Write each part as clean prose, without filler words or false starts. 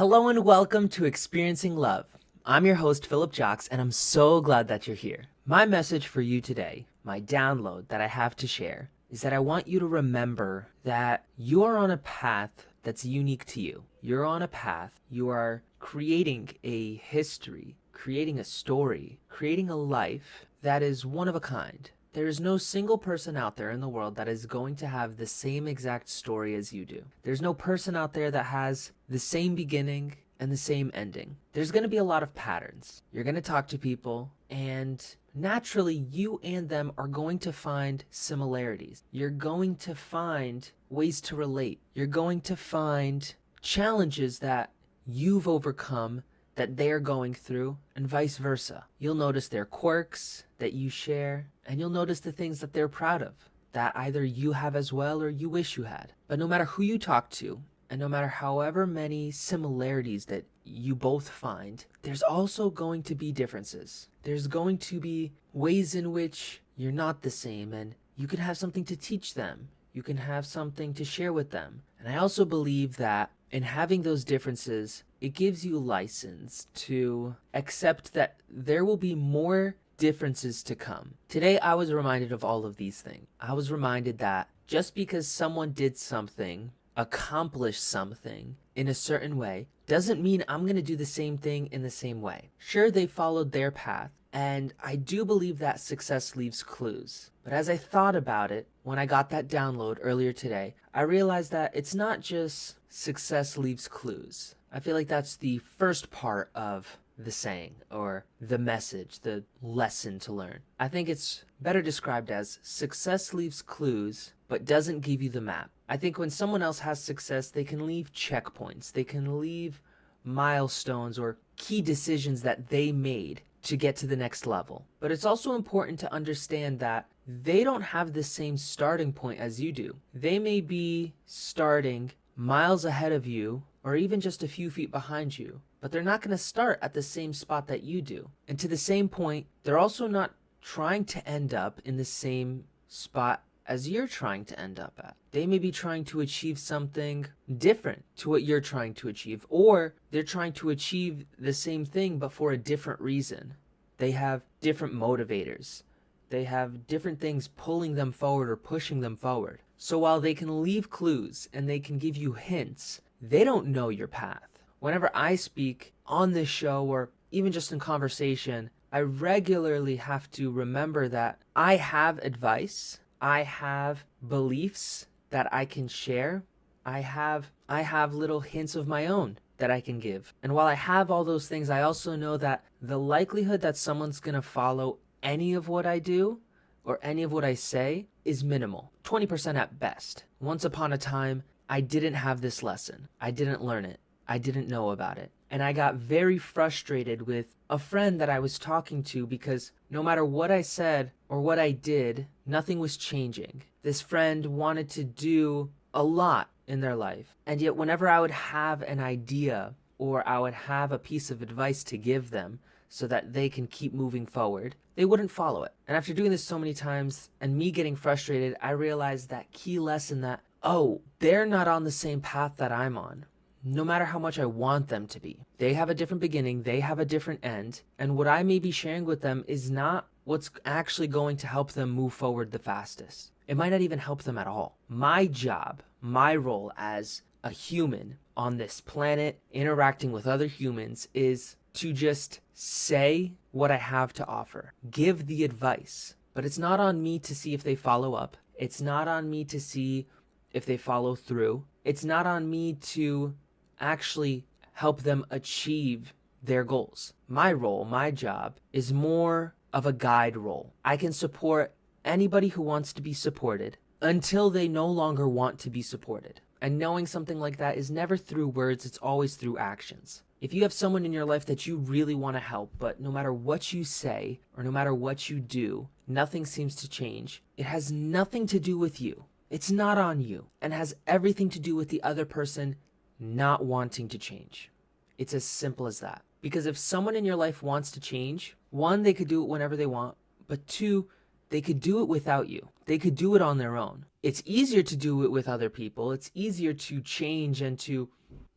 Hello and welcome to Experiencing Love. I'm your host, Philip Jocks, and I'm so glad that you're here. My message for you today, my download that I have to share, is that I want you to remember that you are on a path that's unique to you. You're on a path, you are creating a history, creating a story, creating a life that is one of a kind. There is no single person out there in the world that is going to have the same exact story as you do. There's no person out there that has the same beginning and the same ending. There's going to be a lot of patterns. You're going to talk to people, and naturally, you and them are going to find similarities. You're going to find ways to relate. You're going to find challenges that you've overcome that they're going through, and vice versa. You'll notice their quirks that you share, and you'll notice the things that they're proud of that either you have as well or you wish you had. But no matter who you talk to, and no matter however many similarities that you both find, there's also going to be differences. There's going to be ways in which you're not the same, and you can have something to teach them. You can have something to share with them. And I also believe that in having those differences, it gives you license to accept that there will be more differences to come. Today, I was reminded of all of these things. I was reminded that just because someone did something, accomplished something in a certain way, doesn't mean I'm going to do the same thing in the same way. Sure, they followed their path, and I do believe that success leaves clues. But as I thought about it, when I got that download earlier today, I realized that it's not just success leaves clues. I feel like that's the first part of the saying or the message, the lesson to learn. I think it's better described as success leaves clues but doesn't give you the map. I think when someone else has success, they can leave checkpoints, they can leave milestones or key decisions that they made to get to the next level. But it's also important to understand that they don't have the same starting point as you do. They may be starting miles ahead of you or even just a few feet behind you, but they're not going to start at the same spot that you do. And to the same point, they're also not trying to end up in the same spot as you're trying to end up at. They may be trying to achieve something different to what you're trying to achieve, or they're trying to achieve the same thing but for a different reason. They have different motivators. They have different things pulling them forward or pushing them forward. So while they can leave clues and they can give you hints, they don't know your path. Whenever I speak on this show or even just in conversation, I regularly have to remember that I have advice, I have beliefs that I can share, I have little hints of my own that I can give. And while I have all those things, I also know that the likelihood that someone's going to follow any of what I do or any of what I say is minimal, 20% at best. Once upon a time, I didn't have this lesson. I didn't learn it. I didn't know about it. And I got very frustrated with a friend that I was talking to because no matter what I said or what I did, nothing was changing. This friend wanted to do a lot in their life. And yet whenever I would have an idea or I would have a piece of advice to give them so that they can keep moving forward, they wouldn't follow it. And after doing this so many times and me getting frustrated, I realized that key lesson that, oh, they're not on the same path that I'm on. No matter how much I want them to be. They have a different beginning, they have a different end, and what I may be sharing with them is not what's actually going to help them move forward the fastest. It might not even help them at all. My job, my role as a human on this planet, interacting with other humans, is to just say what I have to offer, give the advice. But it's not on me to see if they follow up. It's not on me to see if they follow through. It's not on me to actually help them achieve their goals. My role, my job, is more of a guide role. I can support anybody who wants to be supported until they no longer want to be supported. And knowing something like that is never through words, it's always through actions. If you have someone in your life that you really want to help, but no matter what you say or no matter what you do, nothing seems to change, it has nothing to do with you. It's not on you and has everything to do with the other person not wanting to change. It's as simple as that. Because if someone in your life wants to change, one, they could do it whenever they want, but two, they could do it without you. They could do it on their own. It's easier to do it with other people. It's easier to change and to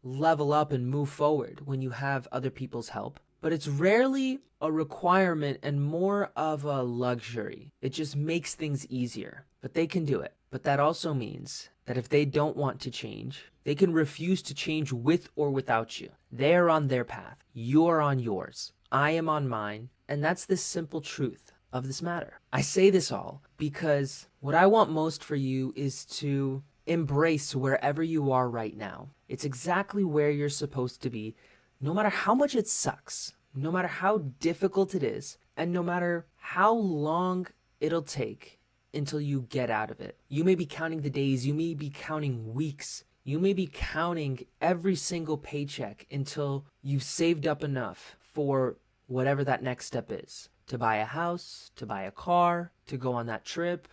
level up and move forward when you have other people's help, but it's rarely a requirement and more of a luxury. It just makes things easier, but they can do it. But that also means that if they don't want to change, they can refuse to change with or without you. They are on their path. You're on yours. I am on mine. And that's the simple truth of this matter. I say this all because what I want most for you is to embrace wherever you are right now. It's exactly where you're supposed to be, no matter how much it sucks, no matter how difficult it is, and no matter how long it'll take until you get out of it. You may be counting the days, you may be counting weeks, you may be counting every single paycheck until you've saved up enough for whatever that next step is. To buy a house, to buy a car, to go on that trip,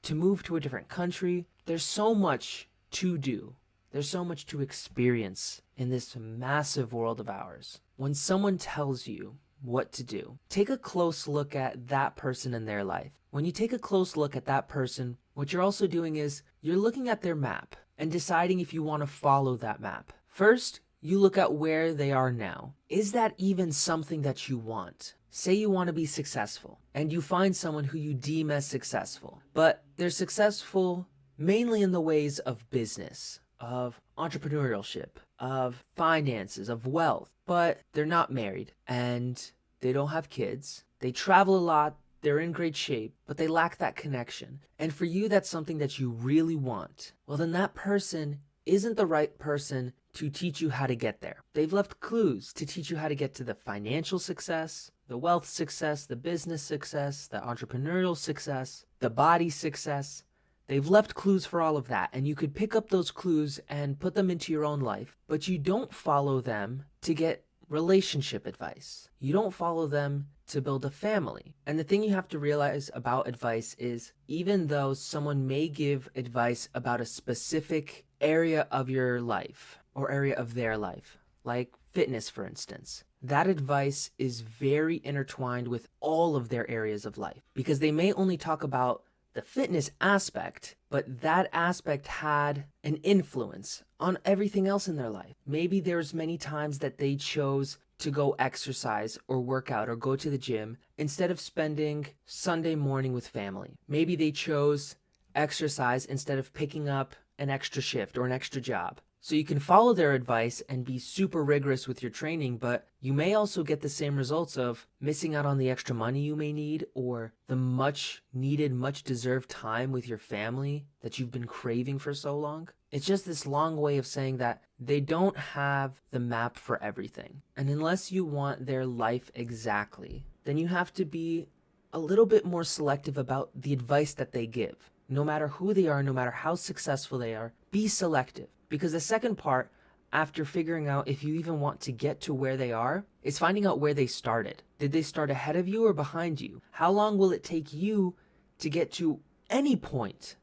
to move to a different country. There's so much to do. There's so much to experience in this massive world of ours. When someone tells you what to do, take a close look at that person in their life. When you take a close look at that person, what you're also doing is you're looking at their map and deciding if you want to follow that map. First, you look at where they are now. Is that even something that you want? Say you want to be successful and you find someone who you deem as successful, but they're successful mainly in the ways of business, of entrepreneurship, of finances, of wealth, but they're not married and they don't have kids. They travel a lot. They're in great shape, but they lack that connection. And for you, that's something that you really want. Well, then that person isn't the right person to teach you how to get there. They've left clues to teach you how to get to the financial success, the wealth success, the business success, the entrepreneurial success, the body success. They've left clues for all of that, and you could pick up those clues and put them into your own life, but you don't follow them to get relationship advice. You don't follow them to build a family. And the thing you have to realize about advice is, even though someone may give advice about a specific area of your life or area of their life, like fitness, for instance, that advice is very intertwined with all of their areas of life, because they may only talk about the fitness aspect, but that aspect had an influence on everything else in their life. Maybe there's many times that they chose to go exercise or work out or go to the gym instead of spending Sunday morning with family. Maybe they chose exercise instead of picking up an extra shift or an extra job. So you can follow their advice and be super rigorous with your training, but you may also get the same results of missing out on the extra money you may need, or the much needed, much deserved time with your family that you've been craving for so long. It's just this long way of saying that they don't have the map for everything. And unless you want their life exactly, then you have to be a little bit more selective about the advice that they give. No matter who they are, no matter how successful they are, be selective. Because the second part, after figuring out if you even want to get to where they are, is finding out where they started. Did they start ahead of you or behind you? How long will it take you to get to any point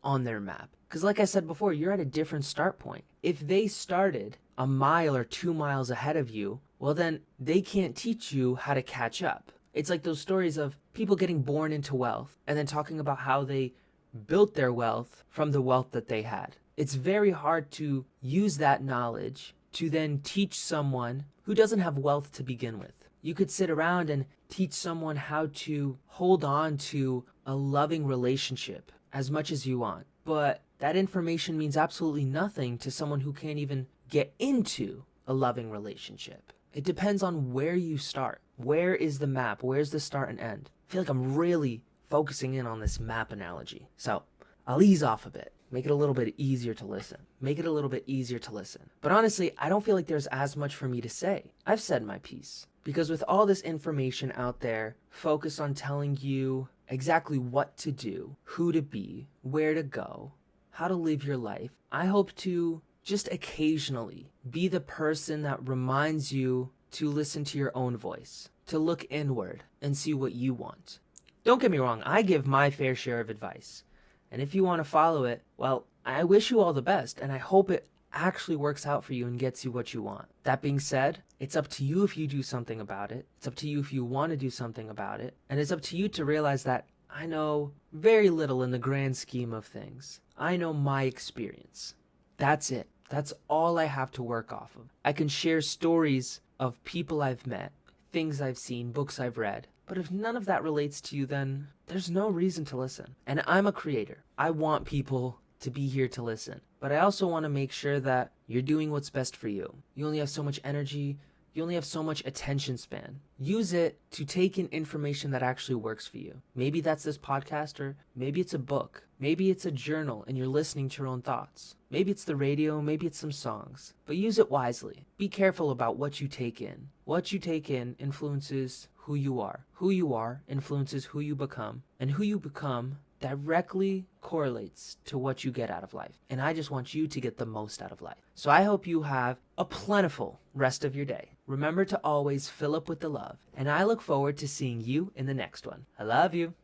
on their map? Because like I said before, you're at a different start point. If they started a mile or 2 miles ahead of you, well then they can't teach you how to catch up. It's like those stories of people getting born into wealth and then talking about how they built their wealth from the wealth that they had. It's very hard to use that knowledge to then teach someone who doesn't have wealth to begin with. You could sit around and teach someone how to hold on to a loving relationship as much as you want, but that information means absolutely nothing to someone who can't even get into a loving relationship. It depends on where you start. Where is the map? Where's the start and end? I feel like I'm really focusing in on this map analogy. So I'll ease off a bit. Make it a little bit easier to listen. Make it a little bit easier to listen. But honestly, I don't feel like there's as much for me to say. I've said my piece. Because with all this information out there, focus on telling you exactly what to do, who to be, where to go, how to live your life, I hope to just occasionally be the person that reminds you to listen to your own voice, to look inward and see what you want. Don't get me wrong, I give my fair share of advice. And if you want to follow it, well, I wish you all the best, and I hope it actually works out for you and gets you what you want. That being said, it's up to you if you do something about it. It's up to you if you want to do something about it. And it's up to you to realize that I know very little in the grand scheme of things. I know my experience. That's it. That's all I have to work off of. I can share stories of people I've met, things I've seen, books I've read. But if none of that relates to you, then there's no reason to listen. And I'm a creator. I want people to be here to listen. But I also want to make sure that you're doing what's best for you. You only have so much energy. You only have so much attention span. Use it to take in information that actually works for you. Maybe that's this podcast, or maybe it's a book. Maybe it's a journal and you're listening to your own thoughts. Maybe it's the radio, maybe it's some songs. But use it wisely. Be careful about what you take in. What you take in influences who you are. Who you are influences who you become. And who you become directly correlates to what you get out of life. And I just want you to get the most out of life. So I hope you have a plentiful rest of your day. Remember to always fill up with the love. And I look forward to seeing you in the next one. I love you.